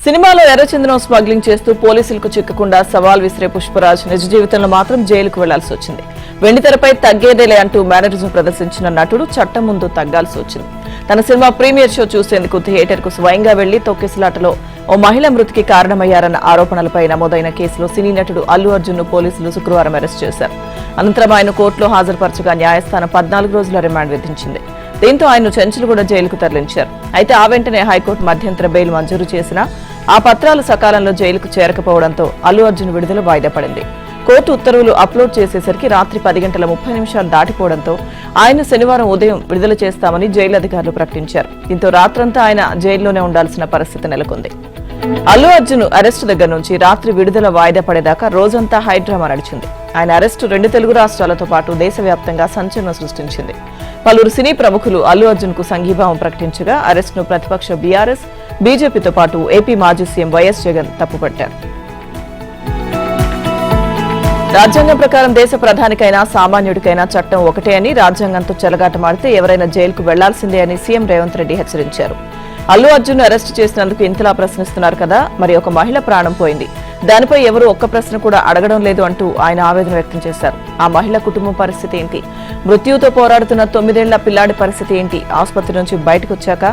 సినిమాలో ఎర్రచందనం స్మగ్లింగ్ చేస్తూ పోలీసులకు చిక్కకుండా సవాల్ విసిరే పుష్పరాజ్ నిజ జీవితంలో మాత్రం జైలుకు వెళ్లాల్సి వచ్చింది. వెండితెరపై తగ్గేదేలే అంటూ మేనరిజం ప్రదర్శించిన నటుడు చట్టం ముందు తగ్గాల్సి వచ్చింది. తన సినిమా ప్రీమియర్ షో చూసేందుకు థియేటర్ కు స్వయంగా వెళ్లి తొక్కిసలాటలో ఓ మహిళ మృతికి కారణమయ్యారన్న ఆరోపణలపై నమోదైన కేసులో సినీ నటుడు అల్లు అర్జున్ ను పోలీసులు శుక్రవారం అరెస్ట్ చేశారు. అనంతరం ఆయన కోర్టులో హాజరుపరచగా న్యాయస్థానం 14 రోజుల రిమాండ్ విధించింది. దీంతో ఆయన్ను చెంచులగూడ జైలుకు తరలించారు. అయితే ఆ వెంటనే హైకోర్టు మధ్యంతర బెయిల్ మంజూరు చేసినా ఆ పత్రాలు సకాలంలో జైలుకు చేరకపోవడంతో అల్లు అర్జున్ విడుదల వాయిదా పడింది. కోర్టు ఉత్తర్వులు అప్లోడ్ చేసేసరికి రాత్రి 10:30 దాటిపోవడంతో ఆయన శనివారం ఉదయం విడుదల చేస్తామని జైలు అధికారులు ప్రకటించారు. దీంతో రాత్రంతా ఆయన జైల్లోనే ఉండాల్సిన పరిస్థితి నెలకొంది. అల్లు అర్జున్ అరెస్టు దగ్గర నుంచి రాత్రి విడుదల వాయిదా పడేదాకా రోజంతా హైడ్రామా నడిచింది. ఆయన అరెస్టు 2 తెలుగు రాష్ట్రాలతో పాటు దేశవ్యాప్తంగా సంచలనం సృష్టించింది. పలువురు సినీ ప్రముఖులు అల్లు అర్జున్ కు సంఘీభావం ప్రకటించగా అరెస్టును ప్రతిపక్ష బీఆర్ఎస్, బీజేపీతో పాటు ఏపీ మాజీ సీఎం వైఎస్ జగన్ తప్పుపట్టారు. రాజ్యాంగం ప్రకారం దేశ ప్రధానికైనా సామాన్యుడికైనా చట్టం ఒకటే అని, రాజ్యాంగంతో చెలగాటమాడితే ఎవరైనా జైలుకు వెళ్లాల్సిందే అని సీఎం రేవంత్ రెడ్డి హెచ్చరించారు. అల్లు అర్జున్ అరెస్టు చేసినందుకు ఇంతలా ప్రశ్నిస్తున్నారు కదా, మరి ఒక మహిళ ప్రాణం పోయింది, దానిపై ఎవరు ఒక్క ప్రశ్న కూడా అడగడం లేదు అంటూ ఆయన ఆవేదన వ్యక్తం చేశారు. ఆ మహిళ కుటుంబం పరిస్థితి ఏంటి, మృత్యువుతో పోరాడుతున్న 9 ఏళ్ల పిల్లాడి పరిస్థితి ఏంటి, ఆసుపత్రి నుంచి బయటకు వచ్చాక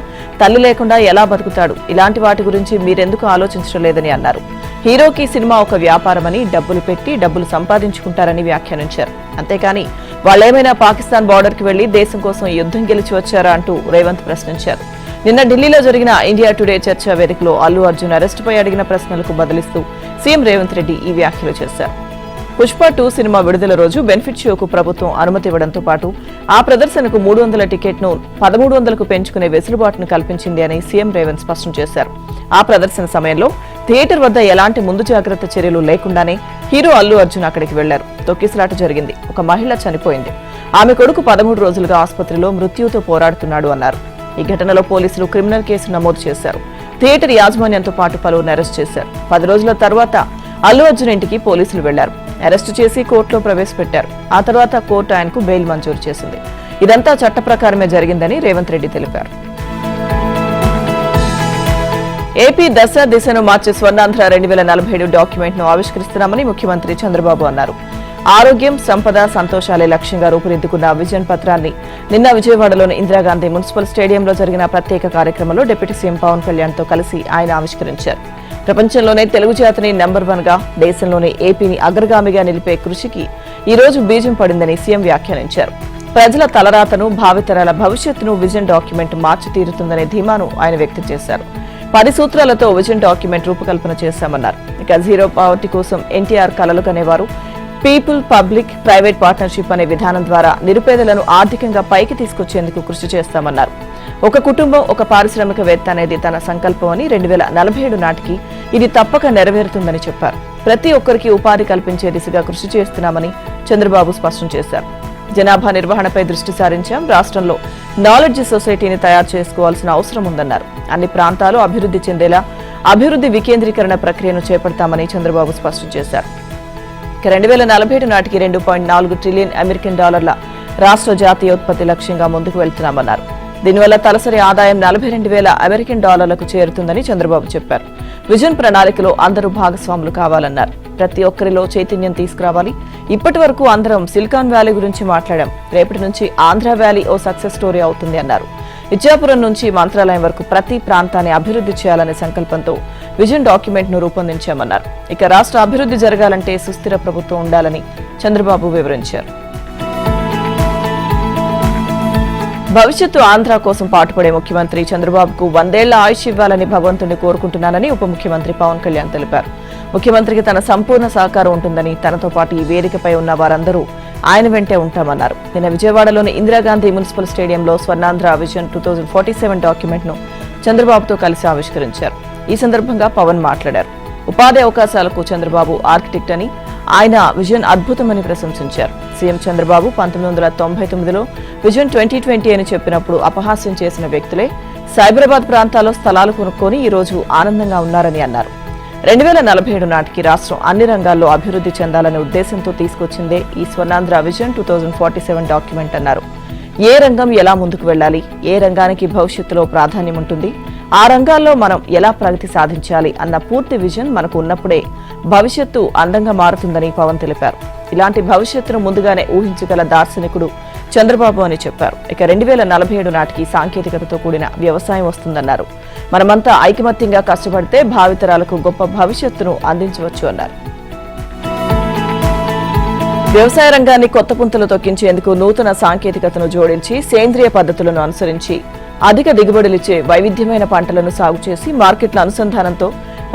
తల్లి లేకుండా ఎలా బతుకుతాడు, ఇలాంటి వాటి గురించి మీరెందుకు ఆలోచించడం లేదని అన్నారు. హీరోకి సినిమా ఒక వ్యాపారమని, డబ్బులు పెట్టి డబ్బులు సంపాదించుకుంటారని వ్యాఖ్యానించారు. అంతేకాని వాళ్ళేమైనా పాకిస్తాన్ బార్డర్ కి వెళ్లి దేశం కోసం యుద్ధం గెలిచి వచ్చారా అంటూ రేవంత్ ప్రశ్నించారు. నిన్న ఢిల్లీలో జరిగిన ఇండియా టుడే చర్చా వేదికలో అల్లు అర్జున్ అరెస్టుపై అడిగిన ప్రశ్నలకు బదిలిస్తూ సీఎం రేవంత్ రెడ్డి ఈ వ్యాఖ్యలు చేశారు. పుష్ప 2 సినిమా విడుదల రోజు బెనిఫిట్ షోకు ప్రభుత్వం అనుమతి ఇవ్వడంతో పాటు ఆ ప్రదర్శనకు 300 టికెట్ను 1300కు పెంచుకునే వెసులుబాటును కల్పించింది అని సీఎం రేవంత్ స్పష్టం చేశారు. ఆ ప్రదర్శన సమయంలో థియేటర్ వద్ద ఎలాంటి ముందు జాగ్రత్త చర్యలు లేకుండానే హీరో అల్లు అర్జున్ అక్కడికి వెళ్లారు. తొక్కిసలాట జరిగింది. ఒక మహిళ చనిపోయింది. ఆమె కొడుకు 13 రోజులుగా ఆసుపత్రిలో మృత్యువుతో పోరాడుతున్నాడు అన్నారు. ఈ ఘటనలో పోలీసులు క్రిమినల్ కేసు నమోదు చేశారు. థియేటర్ యాజమాన్యంతో పాటు పలువురిని అరెస్ట్ చేశారు. 10 రోజుల తర్వాత అల్లు అర్జున్ ఇంటికి పోలీసులు వెళ్లారు. అరెస్టు చేసి కోర్టులో ప్రవేశపెట్టారు. ఆ తర్వాత కోర్టు ఆయనకు బెయిల్ మంజూరు చేసింది. ఇదంతా చట్ట ప్రకారమే జరిగిందని రేవంత్ రెడ్డి తెలిపారు. ఏపీ దశ దిశను మార్చే స్వర్ణాంధ్ర 2047 డాక్యుమెంట్ ను ఆవిష్కరిస్తున్నామని ముఖ్యమంత్రి చంద్రబాబు అన్నారు. ఆరోగ్యం, సంపద, సంతోషాలే లక్ష్యంగా రూపుదిద్దుకున్న విజన్ పత్రాన్ని నిన్న విజయవాడలోని ఇందిరాగాంధీ మున్సిపల్ స్టేడియంలో జరిగిన ప్రత్యేక కార్యక్రమంలో డిప్యూటీ సీఎం పవన్ కళ్యాణ్ తో కలిసి ఆయన ఆవిష్కరించారు. ప్రపంచంలోనే తెలుగు జాతిని నెంబర్ 1 గా, దేశంలోనే ఏపీని అగ్రగామిగా నిలిపే కృషికి ఈ రోజు బీజం పడిందని సీఎం వ్యాఖ్యానించారు. ప్రజల తలరాతను, భావితరాల భవిష్యత్తును విజన్ డాక్యుమెంట్ మార్చి తీరుతుందనే ధీమాను ఆయన వ్యక్తం చేశారు. 10 సూత్రాలతో విజన్ డాక్యుమెంట్ రూపకల్పన చేశామన్నారు. ఇక జీరో పావర్టీ కోసం ఎన్టీఆర్ కలలు కనేవారు. పీపుల్, పబ్లిక్, ప్రైవేట్ పార్ట్నర్షిప్ అనే విధానం ద్వారా నిరుపేదలను ఆర్థికంగా పైకి తీసుకొచ్చేందుకు కృషి చేస్తామన్నారు. ఒక కుటుంబం, ఒక పారిశ్రామికవేత్త అనేది తన సంకల్పం అని, 2047 నాటికి ఇది తప్పక నెరవేరుతుందని చెప్పారు. ప్రతి ఒక్కరికి ఉపాధి కల్పించే దిశగా కృషి చేస్తున్నామని చంద్రబాబు స్పష్టం చేశారు. జనాభా నిర్వహణపై దృష్టి సారించాం. రాష్ట్రంలో నాలెడ్జ్ సొసైటీని తయారు చేసుకోవాల్సిన అవసరం ఉందన్నారు. అన్ని ప్రాంతాలు అభివృద్ధి చెందేలా అభివృద్ధి వికేంద్రీకరణ ప్రక్రియను చేపడతామని చంద్రబాబు స్పష్టం చేశారు. 2047 నాటికి $2.4 ట్రిలియన్ అమెరికన్ డాలర్ల రాష్ట్ర జాతీయోత్పత్తి లక్ష్యంగా ముందుకు వెళ్తున్నామన్నారు. దీనివల్ల తలసరి ఆదాయం 42,000 అమెరికన్ డాలర్లకు చేరుతుందని చంద్రబాబు చెప్పారు. విజన్ ప్రణాళికలో అందరూ భాగస్వాములు కావాలన్నారు. ప్రతి ఒక్కరిలో చైతన్యం తీసుకురావాలి. ఇప్పటి వరకు అందరం సిలికాన్ వ్యాలీ గురించి మాట్లాడాం. రేపటి నుంచి ఆంధ్ర వ్యాలీ ఓ సక్సెస్ స్టోరీ అవుతుంది అన్నారు. ఇచ్చాపురం నుంచి మంత్రాలయం వరకు ప్రతి ప్రాంతాన్ని అభివృద్ధి చేయాలనే సంకల్పంతో విజన్ డాక్యుమెంట్ ను రూపొందించామన్నారు. ఇక రాష్ట్ర అభివృద్ధి జరగాలంటే సుస్థిర ప్రభుత్వం ఉండాలని చంద్రబాబు వివరించారు. భవిష్యత్తు ఆంధ్ర కోసం పాటుపడే ముఖ్యమంత్రి చంద్రబాబుకు 100 ఏళ్ల ఆయుష్ ఇవ్వాలని భగవంతుడిని కోరుకుంటున్నానని ఉప ముఖ్యమంత్రి పవన్ కళ్యాణ్ తెలిపారు. ముఖ్యమంత్రికి తన సంపూర్ణ సహకారం ఉంటుందని, తనతో పాటు ఈ వేదికపై ఉన్న వారందరూ ఆయన వెంటే ఉంటామన్నారు. నిన్న విజయవాడలోని ఇందిరాగాంధీ మున్సిపల్ స్టేడియంలో స్వర్ణాంధ్ర విజన్ 2047 డాక్యుమెంట్ ను చంద్రబాబుతో కలిసి ఆవిష్కరించారు. ఈ సందర్భంగా పవన్ మాట్లాడారు. ఉపాధి అవకాశాలకు చంద్రబాబు ఆర్కిటెక్ట్ అని, ఆయన విజన్ అద్భుతమని ప్రశంసించారు. సీఎం చంద్రబాబు 1999లో విజన్ 2020 అని చెప్పినప్పుడు అపహాస్యం చేసిన వ్యక్తులే సైబరాబాద్ ప్రాంతాల్లో స్థలాలు కొనుక్కొని ఈ రోజు ఆనందంగా ఉన్నారని అన్నారు. 2047 నాటికి రాష్ట్రం అన్ని రంగాల్లో అభివృద్ధి చెందాలనే ఉద్దేశంతో తీసుకొచ్చిందే ఈ స్వర్ణాంధ్ర విజన్ 2047 డాక్యుమెంట్ అన్నారు. ఏ రంగం ఎలా ముందుకు వెళ్లాలి, ఏ రంగానికి భవిష్యత్తులో ప్రాధాన్యం ఉంటుంది, ఆ రంగాల్లో మనం ఎలా ప్రగతి సాధించాలి అన్న పూర్తి విజన్ మనకు ఉన్నప్పుడే భవిష్యత్తు అందంగా మారుతుందని పవన్ తెలిపారు. ఇలాంటి భవిష్యత్తును ముందుగానే ఊహించగల దార్శనికుడు చంద్రబాబు అని చెప్పారు. ఇక 2047 నాటికి సాంకేతికతతో కూడిన వ్యవసాయం వస్తుందన్నారు. మనమంతా ఐకమత్యంగా కష్టపడితే భావితరాలకు గొప్ప భవిష్యత్తును అందించవచ్చు అన్నారు. వ్యవసాయ రంగాన్ని కొత్త పుంతలు తొక్కించేందుకు నూతన సాంకేతికతను జోడించి సేంద్రియ పద్ధతులను అనుసరించి అధిక దిగుబడులిచ్చే వైవిధ్యమైన పంటలను సాగు చేసి మార్కెట్ల అనుసంధానంతో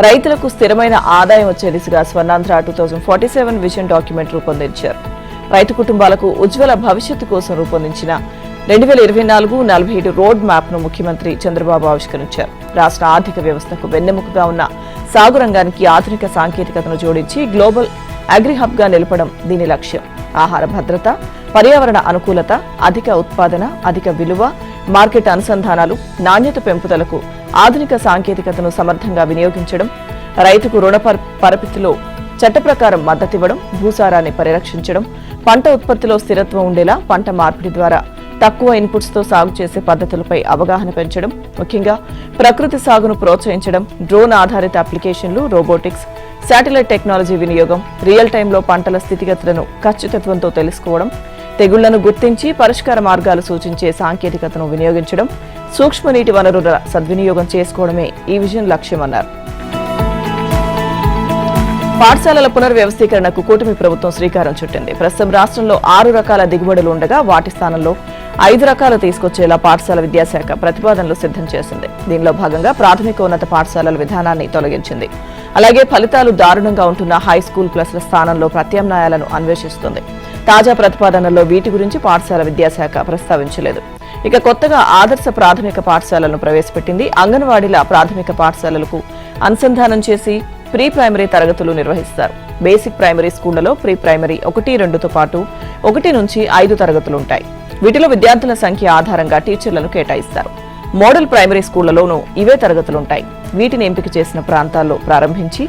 రైతులకు స్థిరమైన ఆదాయం వచ్చే దిశగా స్వర్ణాంధ్ర 2047 విజన్ డాక్యుమెంట్ రూపొందించారు. రైతు కుటుంబాలకు ఉజ్వల భవిష్యత్తు కోసం రూపొందించిన 2024-47 రోడ్ మ్యాప్ ను ముఖ్యమంత్రి చంద్రబాబు ఆవిష్కరించారు. రాష్ట్ర ఆర్థిక వ్యవస్థకు వెన్నెముకగా ఉన్న సాగు రంగానికి ఆధునిక సాంకేతికతను జోడించి గ్లోబల్ అగ్రిహబ్ గా నిలపడం దీని లక్ష్యం. ఆహార భద్రత, పర్యావరణ అనుకూలత, అధిక ఉత్పాదన, అధిక విలువ, మార్కెట్ అనుసంధానాలు, నాణ్యత పెంపుదలకు ఆధునిక సాంకేతికతను సమర్థంగా వినియోగించడం, రైతుకు రుణ పరపతిలో చట్ట ప్రకారం మద్దతివ్వడం, భూసారాన్ని పరిరక్షించడం, పంట ఉత్పత్తిలో స్థిరత్వం ఉండేలా పంట మార్పిడి ద్వారా తక్కువ ఇన్పుట్స్ తో సాగు చేసే పద్ధతులపై అవగాహన పెంచడం, ముఖ్యంగా ప్రకృతి సాగును ప్రోత్సహించడం, డ్రోన్ ఆధారిత అప్లికేషన్లు, రోబోటిక్స్, శాటిలైట్ టెక్నాలజీ వినియోగం, రియల్ టైంలో పంటల స్థితిగతులను ఖచ్చితత్వంతో తెలుసుకోవడం, తెగుళ్లను గుర్తించి పరిష్కార మార్గాలు సూచించే సాంకేతికతను వినియోగించడం, సూక్ష్మ నీటి వనరుల సద్వినియోగం చేసుకోవడమే ఈ విజన్ లక్ష్యమన్నారు. పాఠశాలల పునర్వ్యవస్థీకరణకు కూటమి ప్రభుత్వం శ్రీకారం చుట్టింది. ప్రస్తుతం రాష్ట్రంలో 6 రకాల దిగుబడులు ఉండగా వాటి స్థానంలో 5 రకాలు తీసుకొచ్చేలా పాఠశాల విద్యాశాఖ ప్రతిపాదనలు సిద్ధం చేసింది. దీనిలో భాగంగా ప్రాథమికోన్నత పాఠశాలల విధానాన్ని తొలగించింది. అలాగే ఫలితాలు దారుణంగా ఉంటున్న హైస్కూల్ ప్లస్ల స్థానంలో ప్రత్యామ్నాయాలను అన్వేషిస్తుంది. తాజా ప్రతిపాదనల్లో వీటి గురించి పాఠశాల విద్యాశాఖ ప్రస్తావించలేదు. ఇక కొత్తగా ఆదర్శ ప్రాథమిక పాఠశాలలను ప్రవేశపెట్టింది. అంగన్వాడీల ప్రాథమిక పాఠశాలలకు అనుసంధానం చేసి ప్రీ ప్రైమరీ తరగతులు నిర్వహిస్తారు. బేసిక్ ప్రైమరీ స్కూళ్లలో ప్రీ ప్రైమరీ 1-2తో పాటు 1 నుంచి 5 తరగతులుంటాయి. వీటిలో విద్యార్థుల సంఖ్య ఆధారంగా టీచర్లను కేటాయిస్తారు. మోడల్ ప్రైమరీ స్కూళ్లలోనూ ఇవే తరగతులుంటాయి. వీటిని ఎంపిక చేసిన ప్రాంతాల్లో ప్రారంభించి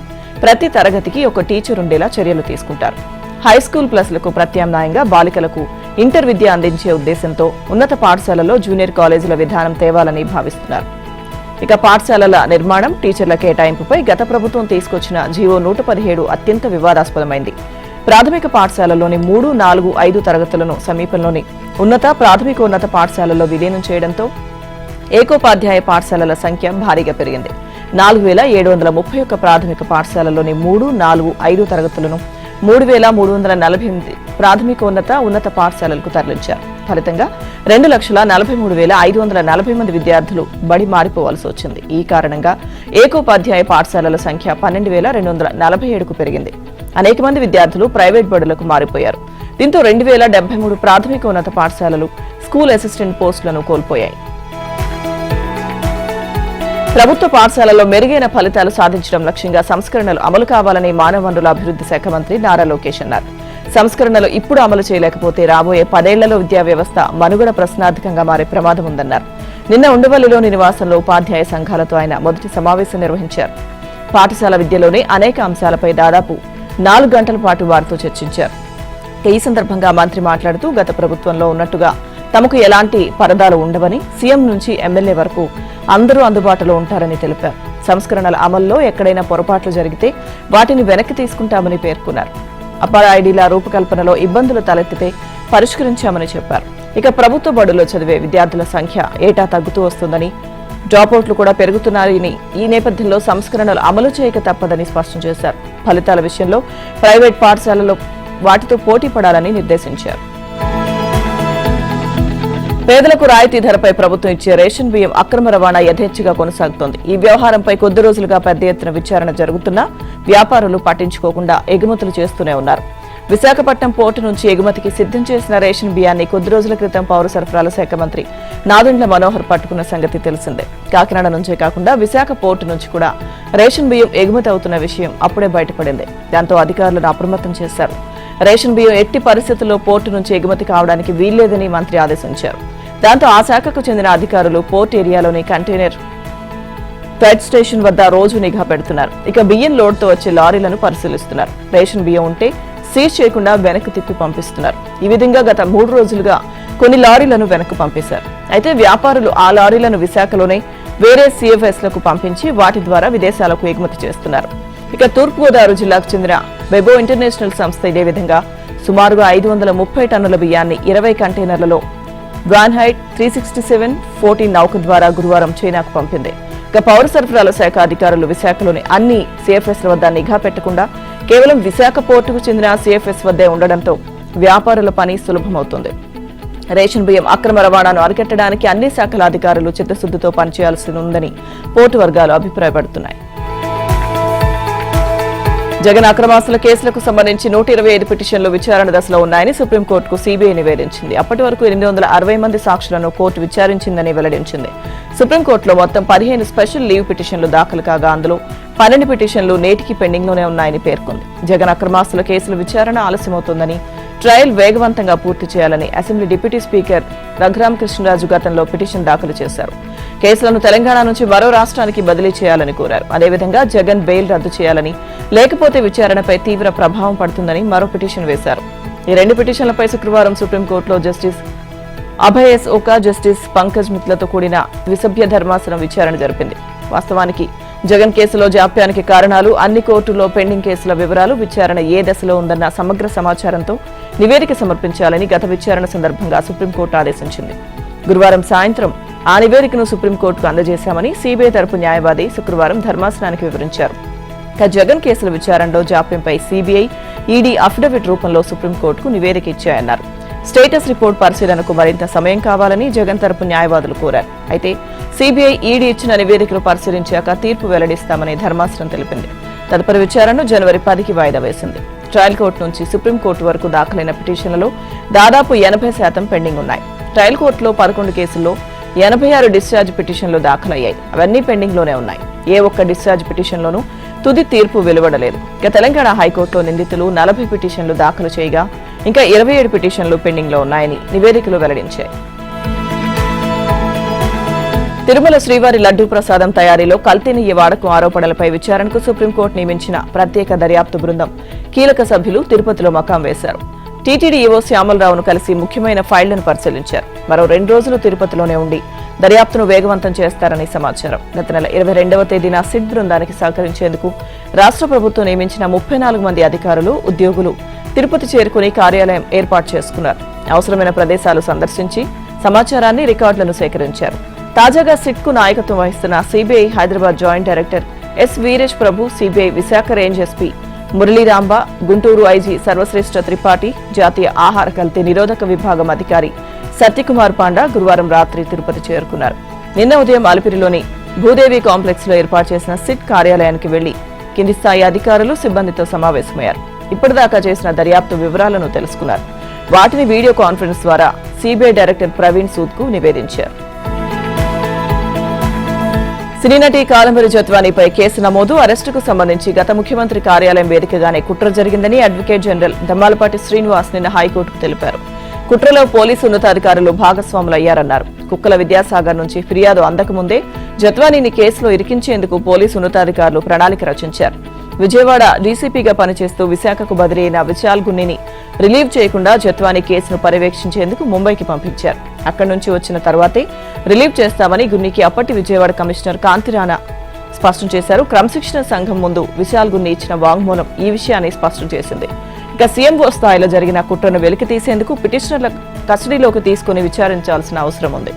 ప్రతి తరగతికి ఒక టీచర్ ఉండేలా చర్యలు తీసుకుంటారు. హైస్కూల్ ప్లస్లకు ప్రత్యామ్నాయంగా బాలికలకు ఇంటర్ విద్య అందించే ఉద్దేశంతో ఉన్నత పాఠశాలలో జూనియర్ కాలేజీల విధానం తేవాలని భావిస్తున్నారు. ఇక పాఠశాలల నిర్మాణం, టీచర్ల కేటాయింపుపై గత ప్రభుత్వం తీసుకొచ్చిన జీవో 117 అత్యంత వివాదాస్పదమైంది. ప్రాథమిక పాఠశాలలోని 3, 4, 5 తరగతులను సమీపంలోని ప్రాథమికోన్నత పాఠశాలల్లో విలీనం చేయడంతో ఏకోపాధ్యాయ పాఠశాలల సంఖ్య భారీగా పెరిగింది. 4731 ప్రాథమిక పాఠశాలలోని 3, 4, 5 తరగతులను 3348 ప్రాథమికోన్నత పాఠశాలలకు తరలించారు. ఫలితంగా 2,43,540 మంది విద్యార్థులు బడి మారిపోవాల్సి వచ్చింది. ఈ కారణంగా ఏకోపాధ్యాయ పాఠశాలల సంఖ్య 12,247కు పెరిగింది. అనేక మంది విద్యార్థులు ప్రైవేట్ బడులకు మారిపోయారు. దీంతో 2,073 ప్రాథమికోన్నత పాఠశాలలు స్కూల్ అసిస్టెంట్ పోస్టులను కోల్పోయాయి. ప్రభుత్వ పాఠశాలల్లో మెరుగైన ఫలితాలు సాధించడం లక్ష్యంగా సంస్కరణలు అమలు కావాలని మానవ వనరుల అభివృద్ధి శాఖ మంత్రి నారా లోకేష్ అన్నారు. సంస్కరణలు ఇప్పుడు అమలు చేయలేకపోతే రాబోయే 10 ఏళ్లలో విద్యా వ్యవస్థ మనుగడ ప్రశ్నార్థకంగా మారే ప్రమాదం ఉందన్నారు. నిన్న ఉండవల్లిలోని నివాసంలో ఉపాధ్యాయ సంఘాలతో ఆయన మొదటి సమావేశం నిర్వహించారు. పాఠశాల విద్యలోని అనేక అంశాలపై దాదాపు 4 గంటల పాటు వారితో చర్చించారు. ఈ సందర్భంగా మంత్రి మాట్లాడుతూ గత ప్రభుత్వంలో ఉన్నట్టుగా తమకు ఎలాంటి పరదాలు ఉండవని, సీఎం నుంచి ఎమ్మెల్యే వరకు అందరూ అందుబాటులో ఉంటారని తెలిపారు. సంస్కరణల అమల్లో ఎక్కడైనా పొరపాట్లు జరిగితే వాటిని వెనక్కి తీసుకుంటామని పేర్కొన్నారు. అపర ఐడీల రూపకల్పనలో ఇబ్బందులు తలెత్తితే పరిష్కరించామని చెప్పారు. ఇక ప్రభుత్వ బడుల్లో చదివే విద్యార్థుల సంఖ్య ఏటా తగ్గుతూ వస్తుందని, డ్రాపౌట్లు కూడా పెరుగుతున్నాయని, ఈ నేపథ్యంలో సంస్కరణలు అమలు చేయక తప్పదని స్పష్టం చేశారు. ఫలితాల విషయంలో ప్రైవేట్ పాఠశాలల్లో వాటితో పోటీ పడాలని నిర్దేశించారు. పేదలకు రాయితీ ధరపై ప్రభుత్వం ఇచ్చే రేషన్ బియ్యం అక్రమ రవాణా యథేచ్ఛగా కొనసాగుతోంది. ఈ వ్యవహారంపై కొద్ది రోజులుగా పెద్ద ఎత్తున విచారణ జరుగుతున్నా వ్యాపారులు పట్టించుకోకుండా ఎగుమతులు చేస్తూనే ఉన్నారు. విశాఖపట్నం పోర్టు నుంచి ఎగుమతికి సిద్ధం చేసిన రేషన్ బియ్యాన్ని కొద్ది రోజుల క్రితం పౌర సరఫరాల శాఖ మంత్రి నాదెండ్ల మనోహర్ పట్టుకున్న సంగతి తెలిసిందే. కాకినాడ నుంచే కాకుండా విశాఖ పోర్టు నుంచి కూడా రేషన్ బియ్యం ఎగుమతి అవుతున్న విషయం అప్పుడే బయటపడింది. దాంతో అధికారులను అప్రమత్తం చేశారు. రేషన్ బియ్యం ఎట్టి పరిస్థితుల్లో పోర్టు నుంచి ఎగుమతి కావడానికి వీల్లేదని మంత్రి ఆదేశించారు. దాంతో ఆ శాఖకు చెందిన అధికారులు పోర్ట్ ఏరియాలోని కంటైనర్ ఫెడ్ స్టేషన్ వద్ద రోజు నిఘా పెడుతున్నారు. ఇక బియ్యం లోడ్తో వచ్చే లారీలను పరిశీలిస్తున్నారు. రేషన్ బియ్యం ఉంటే సీజ్ చేయకుండా వెనక్కి తిప్పి పంపిస్తున్నారు. ఈ విధంగా గత 3 రోజులుగా కొన్ని లారీలను వెనక్కి పంపేశారు. అయితే వ్యాపారులు ఆ లారీలను విశాఖలోనే వేరే సిఎఫ్ఎస్లకు పంపించి వాటి ద్వారా విదేశాలకు ఎగుమతి చేస్తున్నారు. ఇక తూర్పుగోదావరి జిల్లాకు చెందిన బెబో ఇంటర్నేషనల్ సంస్థ ఇదే విధంగా సుమారుగా 530 టన్నుల బియ్యాన్ని 20 కంటైనర్లలో వాన్హైట్ 367-14 నౌక ద్వారా గురువారం చైనాకు పంపింది. ఇక పౌర సరఫరాల శాఖ అధికారులు విశాఖలోని అన్ని సిఎఫ్ఎస్ల వద్ద నిఘా పెట్టకుండా కేవలం విశాఖ పోర్టుకు చెందిన సిఎఫ్ఎస్ వద్దే ఉండడంతో వ్యాపారుల పని సులభమవుతుంది. రేషన్ బియ్యం అక్రమ రవాణాను అరికట్టడానికి అన్ని శాఖల అధికారులు చిత్తశుద్ధితో పనిచేయాల్సి ఉందని పోర్టు వర్గాలు అభిప్రాయపడుతున్నాయి. జగన్ అక్రమాస్తుల కేసులకు సంబంధించి 125 పిటిషన్లు విచారణ దశలో ఉన్నాయని సుప్రీంకోర్టుకు సీబీఐ నివేదించింది. అప్పటి వరకు 860 మంది సాక్షులను కోర్టు విచారించిందని వెల్లడించింది. సుప్రీంకోర్టులో మొత్తం 15 స్పెషల్ లీవ్ పిటిషన్లు దాఖలు కాగా అందులో 12 పిటిషన్లు నేటికి పెండింగ్లోనే ఉన్నాయని పేర్కొంది. జగన్ అక్రమాస్తుల కేసుల విచారణ ఆలస్యమవుతోందని, ట్రయల్ వేగవంతంగా పూర్తి చేయాలని assembly deputy speaker Raghurama Krishnaraju గతంలో పిటిషన్ దాఖలు చేశారు. కేసులను తెలంగాణ నుంచి మరో రాష్ట్రానికి బదిలీ చేయాలని కోరారు. అదేవిధంగా జగన్ బెయిల్ రద్దు చేయాలని, లేకపోతే విచారణపై తీవ్ర ప్రభావం పడుతుందని మరో పిటిషన్ వేశారు. ఈ 2 పిటిషన్లపై శుక్రవారం సుప్రీంకోర్టులో justice Abhay S Oka, justice Pankaj మిత్లతో కూడిన ద్విసభ్య ధర్మాసనం విచారణ జరిపింది. వాస్తవానికి జగన్ కేసులో జాప్యానికి కారణాలు, అన్ని కోర్టుల్లో పెండింగ్ కేసుల వివరాలు, విచారణ ఏ దశలో ఉందన్న సమగ్ర సమాచారంతో నివేదిక సమర్పించాలని గత విచారణ సందర్భంగా సుప్రీంకోర్టు ఆదేశించింది. గురువారం సాయంత్రం ఆ నివేదికను సుప్రీంకోర్టుకు అందజేశామని సీబీఐ తరపు న్యాయవాది శుక్రవారం ధర్మాసనానికి వివరించారు. జగన్ కేసుల విచారణలో జాప్యంపై సీబీఐ, ఈడీ అఫిడవిట్ రూపంలో సుప్రీంకోర్టుకు నివేదిక ఇచ్చాయన్నారు. స్టేటస్ రిపోర్ట్ పరిశీలనకు మరింత సమయం కావాలని జగన్ తరపు న్యాయవాదులు కోరారు. అయితే సీబీఐ, ఈడీ ఇచ్చిన నివేదికను పరిశీలించాక తీర్పు వెల్లడిస్తామని ధర్మాసనం తెలిపింది. తదుపరి విచారణను జనవరి 10కి వాయిదా వేసింది. ట్రయల్ కోర్టు నుంచి సుప్రీంకోర్టు వరకు దాఖలైన పిటిషన్లలో దాదాపు 80% పెండింగ్ ఉన్నాయి. ట్రయల్ కోర్టులో 11 కేసుల్లో 86 డిశ్చార్జ్ పిటిషన్లు దాఖలయ్యాయి. అవన్నీ పెండింగ్లోనే ఉన్నాయి. ఏ ఒక్క డిశ్చార్జ్ పిటిషన్లోనూ తుది తీర్పు వెలువడలేదు. ఇక తెలంగాణ హైకోర్టులో నిందితులు 40 పిటిషన్లు దాఖలు చేయగా ఇంకా 27 పిటిషన్లు పెండింగ్లో ఉన్నాయని నివేదికలు వెల్లడించాయి. తిరుమల శ్రీవారి లడ్డూ ప్రసాదం తయారీలో కల్తీ నెయ్యి వాడకం ఆరోపణలపై విచారణకు సుప్రీంకోర్టు నియమించిన ప్రత్యేక దర్యాప్తు బృందం కీలక సభ్యులు తిరుపతిలో మకాం వేశారు. టీటీడీ ఈవో శ్యామలరావును కలిసి ముఖ్యమైన ఫైళ్లను పరిశీలించారు. మరో 2 రోజులు తిరుపతిలోనే ఉండి దర్యాప్తును వేగవంతం చేస్తారని సమాచారం. గత నెల 22వ తేదీన సిట్ బృందానికి సహకరించేందుకు రాష్ట్ర ప్రభుత్వం నియమించిన 34 మంది అధికారులు, ఉద్యోగులు తిరుపతి చేరుకుని కార్యాలయం ఏర్పాటు చేసుకున్నారు. అవసరమైన ప్రదేశాలు సందర్శించి సమాచారాన్ని, రికార్డులను సేకరించారు. తాజాగా సిట్కు నాయకత్వం వహిస్తున్న CBI Hyderabad joint director S Viresh Prabhu, CBI Visakha range SP Muralirambha, Guntur IG Sarvashreshtha Tripathi, జాతీయ ఆహార కల్తీ నిరోధక విభాగం అధికారి సత్యకుమార్ పాండా గురువారం రాత్రి తిరుపతి చేరుకున్నారు. నిన్న ఉదయం అలిపిరిలోని భూదేవి కాంప్లెక్స్ లో ఏర్పాటు చేసిన సిట్ కార్యాలయానికి వెళ్లి కింది స్థాయి అధికారులు, సిబ్బందితో సమావేశమయ్యారు. ఇప్పటిదాకా చేసిన దర్యాప్తు వివరాలను తెలుసుకున్నారు. వాటిని వీడియో కాన్ఫరెన్స్ ద్వారా సీబీఐ డైరెక్టర్ ప్రవీణ్ సూద్ కు నివేదించారు. సినీ నటి కాలంబరి జత్వానీపై కేసు నమోదు, అరెస్టుకు సంబంధించి గత ముఖ్యమంత్రి కార్యాలయం వేదికగానే కుట్ర జరిగిందని అడ్వకేట్ జనరల్ దమ్మాలపాటి శ్రీనివాస్ నిన్న హైకోర్టుకు తెలిపారు. కుట్రలో పోలీసు ఉన్నతాధికారులు భాగస్వాములయ్యారన్నారు. కుక్కల విద్యాసాగర్ నుంచి ఫిర్యాదు అందకముందే జత్వానీని కేసులో ఇరికించేందుకు పోలీసు ఉన్నతాధికారులు ప్రణాళిక రచించారు. విజయవాడ డీసీపీగా పనిచేస్తూ విశాఖకు బదిలీ అయిన విశాల్ గున్నిని రిలీవ్ చేయకుండా జత్వానీ కేసును పర్యవేక్షించేందుకు ముంబైకి పంపించారు. అక్కడి నుంచి వచ్చిన తర్వాతే రిలీవ్ చేస్తామని గున్నికి అప్పటి విజయవాడ కమిషనర్ కాంతిరాణా స్పష్టం చేశారు. క్రమశిక్షణ సంఘం ముందు విశాల్ గున్ని ఇచ్చిన వాంగ్మూలం ఈ విషయాన్ని స్పష్టం చేసింది. ఇక సీఎంఓ స్థాయిలో జరిగిన కుట్రను వెలికి తీసేందుకు పిటిషనర్ల కస్టడీలోకి తీసుకుని విచారించాల్సిన అవసరం ఉంది.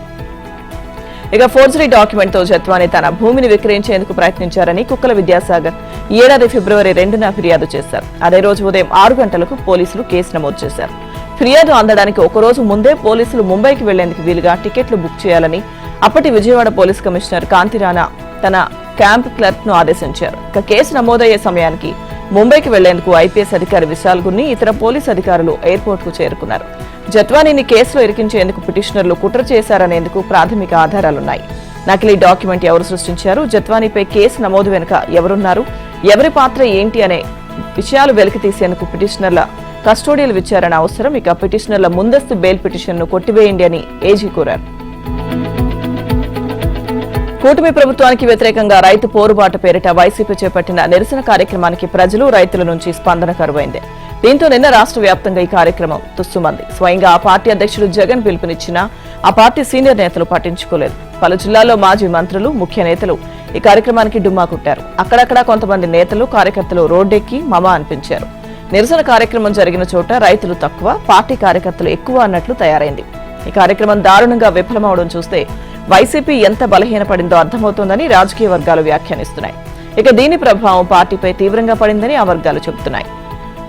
ఇక ఫోర్జరీ డాక్యుమెంట్ తో జత్వానీ తన భూమిని విక్రయించేందుకు ప్రయత్నించారని కుక్కల విద్యాసాగర్ ఈ ఏడాది ఫిబ్రవరి 2న ఫిర్యాదు చేశారు. అదే రోజు ఉదయం 6 గంటలకు పోలీసులు కేసు నమోదు చేశారు. ఫిర్యాదు అందడానికి ఒకరోజు ముందే పోలీసులు ముంబైకి వెళ్లేందుకు వీలుగా టికెట్లు బుక్ చేయాలని అప్పటి విజయవాడ పోలీస్ కమిషనర్ కాంతిరాణా తన క్యాంప్ క్లర్క్ ను ఆదేశించారు. ఇక కేసు నమోదయ్యే సమయానికి ముంబైకి వెళ్లేందుకు ఐపీఎస్ అధికారి విశాల్ గున్ని, ఇతర పోలీసు అధికారులు ఎయిర్పోర్ట్ కు చేరుకున్నారు. జత్వానీని కేసులో ఇరికించేందుకు పిటిషనర్లు కుట్ర చేశారనేందుకు ప్రాథమిక ఆధారాలున్నాయి. నకిలీ డాక్యుమెంట్ ఎవరు సృష్టించారు, జత్వానీపై కేసు నమోదు వెనుక ఎవరున్నారు, ఎవరి పాత్ర ఏంటి అనే విషయాలు వెలికి తీసేందుకు పిటిషనర్ల కస్టోడియల్ విచారణ అవసరం. ఇక పిటిషనర్ల ముందస్తు బెయిల్ పిటిషన్ను కొట్టివేయండి అని ఏజీ కోరారు. కూటమి ప్రభుత్వానికి వ్యతిరేకంగా రైతు పోరుబాట పేరిట వైసీపీ చేపట్టిన నిరసన కార్యక్రమానికి ప్రజలు, రైతుల నుంచి స్పందన కరువైంది. దీంతో నిన్న రాష్ట్ర వ్యాప్తంగా ఈ కార్యక్రమం తుస్సుమంది. స్వయంగా ఆ పార్టీ అధ్యక్షుడు జగన్ పిలుపునిచ్చినా ఆ పార్టీ సీనియర్ నేతలు పట్టించుకోలేదు. పలు జిల్లాల్లో మాజీ మంత్రులు, ముఖ్య నేతలు ఈ కార్యక్రమానికి డుమ్మా కొట్టారు. అక్కడక్కడ కొంతమంది నేతలు, కార్యకర్తలు రోడ్డెక్కి మమ అనిపించారు. నిరసన కార్యక్రమం జరిగిన చోట రైతులు తక్కువ, పార్టీ కార్యకర్తలు ఎక్కువ అన్నట్లు తయారైంది. ఈ కార్యక్రమం దారుణంగా విఫలమవడం చూస్తే వైసీపీ ఎంత బలహీనపడిందో అర్థమవుతోందని రాజకీయ వర్గాలు వ్యాఖ్యానిస్తున్నాయి. ఇక దీని ప్రభావం పార్టీపై తీవ్రంగా పడిందని ఆ వర్గాలు చెబుతున్నాయి.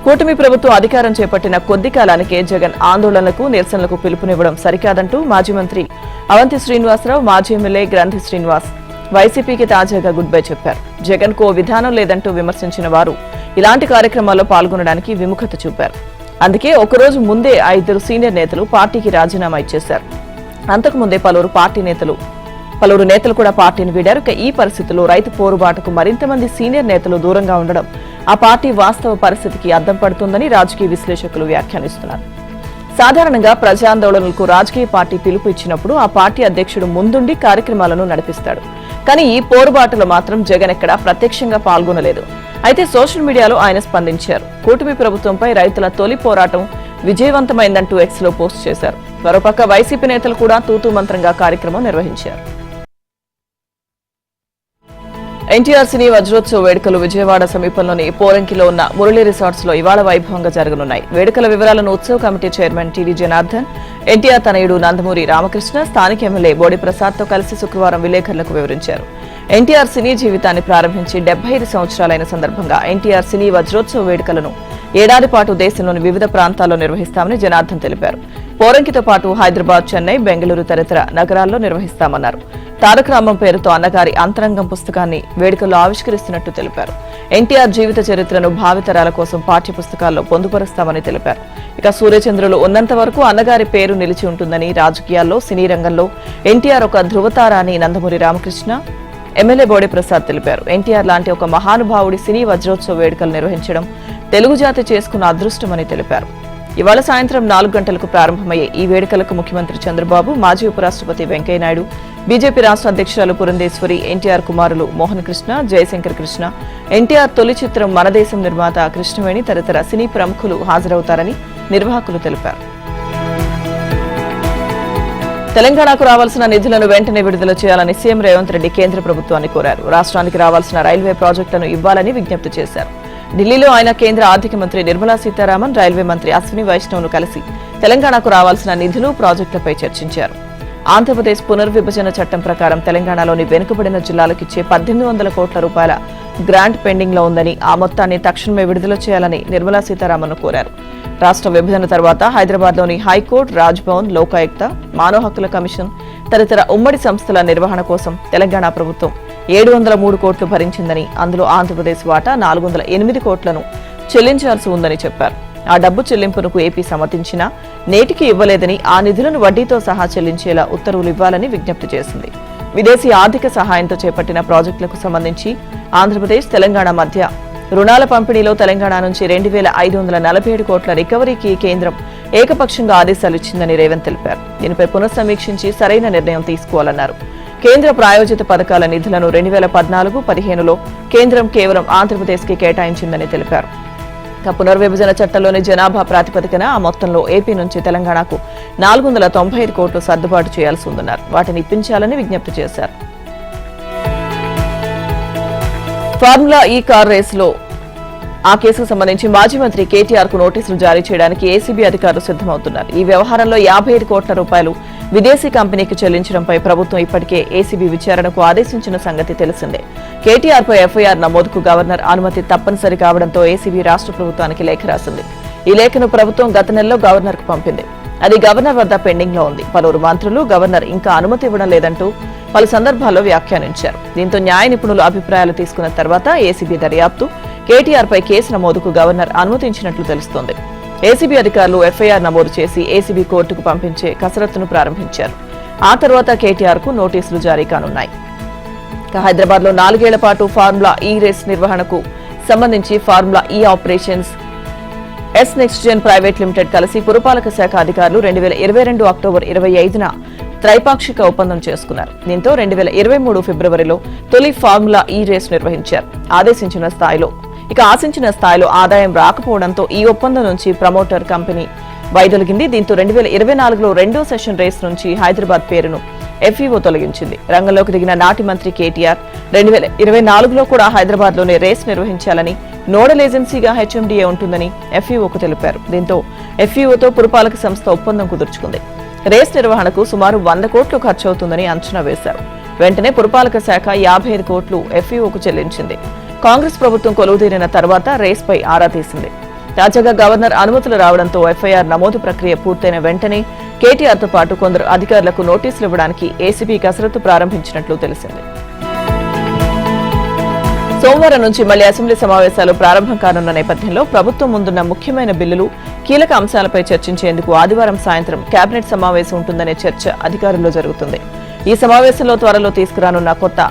కూటమి ప్రభుత్వం అధికారం చేపట్టిన కొద్ది కాలానికే జగన్ ఆందోళనలకు, నిరసనలకు పిలుపునివ్వడం సరికాదంటూ మాజీ మంత్రి అవంతి శ్రీనివాసరావు, మాజీ ఎమ్మెల్యే గ్రంథి శ్రీనివాస్ వైసీపీకి తాజాగా గుడ్ బై చెప్పారు. జగన్ కో విధానం లేదంటూ విమర్శించిన వారు ఇలాంటి కార్యక్రమాల్లో పాల్గొనడానికి విముఖత చూపారు. అందుకే ఒకరోజు ముందే 5 సీనియర్ నేతలు పార్టీకి రాజీనామా ఇచ్చేశారు. అంతకుముందే పలువురు నేతలు కూడా పార్టీని వీడారు. ఈ పరిస్థితుల్లో రైతు పోరుబాటుకు మరింత మంది సీనియర్ నేతలు దూరంగా ఉండడం ఆ పార్టీ వాస్తవ పరిస్థితికి అద్దం పడుతుందని రాజకీయ విశ్లేషకులు వ్యాఖ్యానిస్తున్నారు. సాధారణంగా ప్రజాందోళనలకు రాజకీయ పార్టీ పిలుపు ఇచ్చినప్పుడు ఆ పార్టీ అధ్యక్షుడు ముందుండి కార్యక్రమాలను నడిపిస్తాడు. కానీ ఈ పోరుబాటులో మాత్రం జగన్ ఎక్కడా ప్రత్యక్షంగా పాల్గొనలేదు. అయితే సోషల్ మీడియాలో ఆయన స్పందించారు. కూటమి ప్రభుత్వంపై రైతుల తొలి పోరాటం విజయవంతమైందంటూ ఎక్స్ లో పోస్ట్ చేశారు. మరోపక్క వైసీపీ నేతలు కూడా తూతూ మంత్రంగా కార్యక్రమం నిర్వహించారు. ఎన్టీఆర్ సినీ వజ్రోత్సవ వేడుకలు విజయవాడ సమీపంలోని పోరంకిలో ఉన్న మురళీ రిసార్ట్స్ లో ఇవాళ వైభవంగా జరగనున్నాయి. వేడుకల వివరాలను ఉత్సవ committee chairman TD Janardhan, NTR తనయుడు నందమూరి రామకృష్ణ, స్థానిక ఎమ్మెల్యే బోడి ప్రసాద్ తో కలిసి శుక్రవారం విలేకరులకు వివరించారు. ఎన్టీఆర్ సినీ జీవితాన్ని ప్రారంభించి 75 సంవత్సరాలైన సందర్భంగా ఎన్టీఆర్ సినీ వజ్రోత్సవ వేడుకలను ఏడాది పాటు దేశంలోని వివిధ ప్రాంతాల్లో నిర్వహిస్తామని జనార్దన్ తెలిపారు. పోరంకితో పాటు హైదరాబాద్, చెన్నై, బెంగళూరు తదితర నగరాల్లో నిర్వహిస్తామన్నారు. తారక రామం పేరుతో అన్నగారి అంతరంగం పుస్తకాన్ని వేడుకల్లో ఆవిష్కరిస్తున్నట్టు తెలిపారు. ఎన్టీఆర్ జీవిత చరిత్రను భావితరాల కోసం పాఠ్య పుస్తకాల్లో పొందుపరుస్తామని తెలిపారు. ఇక సూర్యచంద్రులు ఉన్నంత వరకు అన్నగారి పేరు నిలిచి ఉంటుందని, రాజకీయాల్లో, సినీ రంగంలో ఎన్టీఆర్ ఒక ధృవతార అని నందమూరి రామకృష్ణ, ఎమ్మెల్యే బోడి ప్రసాద్ తెలిపారు. ఎన్టీఆర్ లాంటి ఒక మహానుభావుడి సినీ వజ్రోత్సవ వేడుకలు నిర్వహించడం తెలుగు జాతి చేసుకున్న అదృష్టమని తెలిపారు. ఇవాళ సాయంత్రం 4 గంటలకు ప్రారంభమయ్యే ఈ వేడుకలకు ముఖ్యమంత్రి చంద్రబాబు, మాజీ ఉపరాష్ట్రపతి వెంకయ్యనాయుడు, బీజేపీ రాష్ట్ర అధ్యక్షురాలు పురంధేశ్వరి, ఎన్టీఆర్ కుమారులు మోహన్ కృష్ణ, జయశంకర్ కృష్ణ, ఎన్టీఆర్ తొలి చిత్రం మన దేశం నిర్మాత కృష్ణవేణి తదితర సినీ ప్రముఖులు హాజరవుతారని నిర్వాహకులు తెలిపారు. తెలంగాణకు రావాల్సిన నిధులను వెంటనే విడుదల చేయాలని సీఎం రేవంత్ రెడ్డి కేంద్ర ప్రభుత్వాన్ని కోరారు. రాష్ట్రానికి రావాల్సిన రైల్వే ప్రాజెక్టులను ఇవ్వాలని విజ్ఞప్తి చేశారు. ఢిల్లీలో ఆయన కేంద్ర ఆర్థిక మంత్రి నిర్మలా సీతారామన్, రైల్వే మంత్రి అశ్విని వైష్ణవ్ను కలిసి తెలంగాణకు రావాల్సిన నిధులు, ప్రాజెక్టులపై చర్చించారు. ఆంధ్రప్రదేశ్ పునర్విభజన చట్టం ప్రకారం తెలంగాణలోని వెనుకబడిన జిల్లాలకిచ్చే 1800 కోట్ల రూపాయల గ్రాంట్ పెండింగ్ లో ఉందని, ఆ మొత్తాన్ని తక్షణమే విడుదల చేయాలని నిర్మలా సీతారామన్ కోరారు. రాష్ట్ర విభజన తర్వాత హైదరాబాద్లోని హైకోర్టు, రాజ్భవన్, లోకాయుక్త, మానవ హక్కుల కమిషన్ తదితర ఉమ్మడి సంస్థల నిర్వహణ కోసం తెలంగాణ ప్రభుత్వం 703 కోట్లు భరించిందని, అందులో ఆంధ్రప్రదేశ్ వాటా 408 కోట్లను చెల్లించాల్సి ఉందని చెప్పారు. ఆ డబ్బు చెల్లింపునకు ఏపీ సమ్మతించినా నేటికి ఇవ్వలేదని, ఆ నిధులను వడ్డీతో సహా చెల్లించేలా ఉత్తర్వులు ఇవ్వాలని విజ్ఞప్తి చేసింది. విదేశీ ఆర్థిక సహాయంతో చేపట్టిన ప్రాజెక్టులకు సంబంధించి ఆంధ్రప్రదేశ్, తెలంగాణ మధ్య రుణాల పంపిణీలో తెలంగాణ నుంచి 2547 కోట్ల రికవరీకి కేంద్రం ఏకపక్షంగా ఆదేశాలు ఇచ్చిందని రేవంత్ తెలిపారు. దీనిపై పునఃసమీక్షించి సరైన నిర్ణయం తీసుకోవాలన్నారు. కేంద్ర ప్రాయోజిత పథకాల నిధులను 2014-15లో కేంద్రం కేవలం ఆంధ్రప్రదేశ్కి కేటాయించిందని తెలిపారు. పునర్విభజన చట్టంలోని జనాభా ప్రాతిపదికన ఆ మొత్తంలో ఏపీ నుంచి తెలంగాణకు 495 కోట్లు సర్దుబాటు చేయాల్సి ఉందన్నారు. వాటిని ఇప్పించాలని విజ్ఞప్తి చేశారు. ఫార్ములా ఈ కార్ రేసులో ఆ కేసుకు సంబంధించి మాజీ మంత్రి కేటీఆర్ కు నోటీసులు జారీ చేయడానికి ఏసీబీ అధికారులు సిద్దమవుతున్నారు. ఈ వ్యవహారంలో 55 కోట్ల రూపాయలు విదేశీ కంపెనీకి చెల్లించడంపై ప్రభుత్వం ఇప్పటికే ఏసీబీ విచారణకు ఆదేశించిన సంగతి తెలిసిందే. కేటీఆర్ పై ఎఫ్ఐఆర్ నమోదుకు గవర్నర్ అనుమతి తప్పనిసరి కావడంతో ఏసీబీ రాష్ట్ర ప్రభుత్వానికి లేఖ రాసింది. ఈ లేఖను ప్రభుత్వం గత నెలలో గవర్నర్ కు పంపింది. అది గవర్నర్ వద్ద పెండింగ్ లో ఉంది. పలువురు మంత్రులు గవర్నర్ ఇంకా అనుమతి ఇవ్వడం లేదంటూ పలు సందర్భాల్లో వ్యాఖ్యానించారు. దీంతో న్యాయ నిపుణులు అభిప్రాయాలు తీసుకున్న తర్వాత ఏసీబీ దర్యాప్తు, కేటీఆర్ పై కేసు నమోదుకు గవర్నర్ అనుమతించినట్లు తెలుస్తోంది. ఏసీబీ అధికారులు ఎఫ్ఐఆర్ నమోదు చేసి ఏసీబీ కోర్టుకు పంపించే కసరత్తును ప్రారంభించారు. ఆ తర్వాత కేటీఆర్ కు నోటీసులు జారీ కానున్నాయి. హైదరాబాద్ లో 4 ఏళ్ల పాటు ఫార్ములా ఈ రేస్ నిర్వహణకు సంబంధించి Formula E Operations Ace Next Gen Private Limited కలిసి పురపాలక శాఖ అధికారులు 2022 అక్టోబర్ 25న త్రైపాక్షిక ఒప్పందం చేసుకున్నారు. దీంతో 2023 ఫిబ్రవరిలో తొలి ఫార్ములా ఈ రేస్ నిర్వహించారు. ఆదేశించిన స్థాయిలో ఇక ఆశించిన స్థాయిలో ఆదాయం రాకపోవడంతో ఈ ఒప్పందం నుంచి ప్రమోటర్ కంపెనీ వైదొలిగింది. దీంతో 2024లో రెండో సెషన్ రేస్ నుంచి హైదరాబాద్ పేరును FEO తొలగించింది. రంగంలోకి దిగిన నాటి మంత్రి కేటీఆర్ 2024లో కూడా హైదరాబాద్ లోనే రేస్ నిర్వహించాలని, నోడల్ ఏజెన్సీగా HMDA ఉంటుందని FEOకు తెలిపారు. దీంతో FEOతో పురపాలక సంస్థ ఒప్పందం కుదుర్చుకుంది. రేస్ నిర్వహణకు సుమారు 100 కోట్లు ఖర్చవుతుందని అంచనా వేశారు. వెంటనే పురపాలక శాఖ 55 కోట్లు FEOకు చెల్లించింది. కాంగ్రెస్ ప్రభుత్వం కొలువుదీరిన తర్వాత రేస్ పై ఆరా తీసింది. తాజాగా గవర్నర్ అనుమతులు రావడంతో FIR నమోదు ప్రక్రియ పూర్తయిన వెంటనే కేటీఆర్తో పాటు కొందరు అధికారులకు నోటీసులు ఇవ్వడానికి ఏసీబీ కసరత్తు ప్రారంభించినట్లు తెలిసింది. సోమవారం నుంచి మళ్లీ అసెంబ్లీ సమావేశాలు ప్రారంభం కానున్న నేపథ్యంలో ప్రభుత్వం ముందున్న ముఖ్యమైన బిల్లులు, కీలక అంశాలపై చర్చించేందుకు ఆదివారం సాయంత్రం కేబినెట్ సమావేశం ఉంటుందనే చర్చ అధికారుల్లో జరుగుతుంది. ఈ సమావేశంలో త్వరలో తీసుకురానున్న కొత్త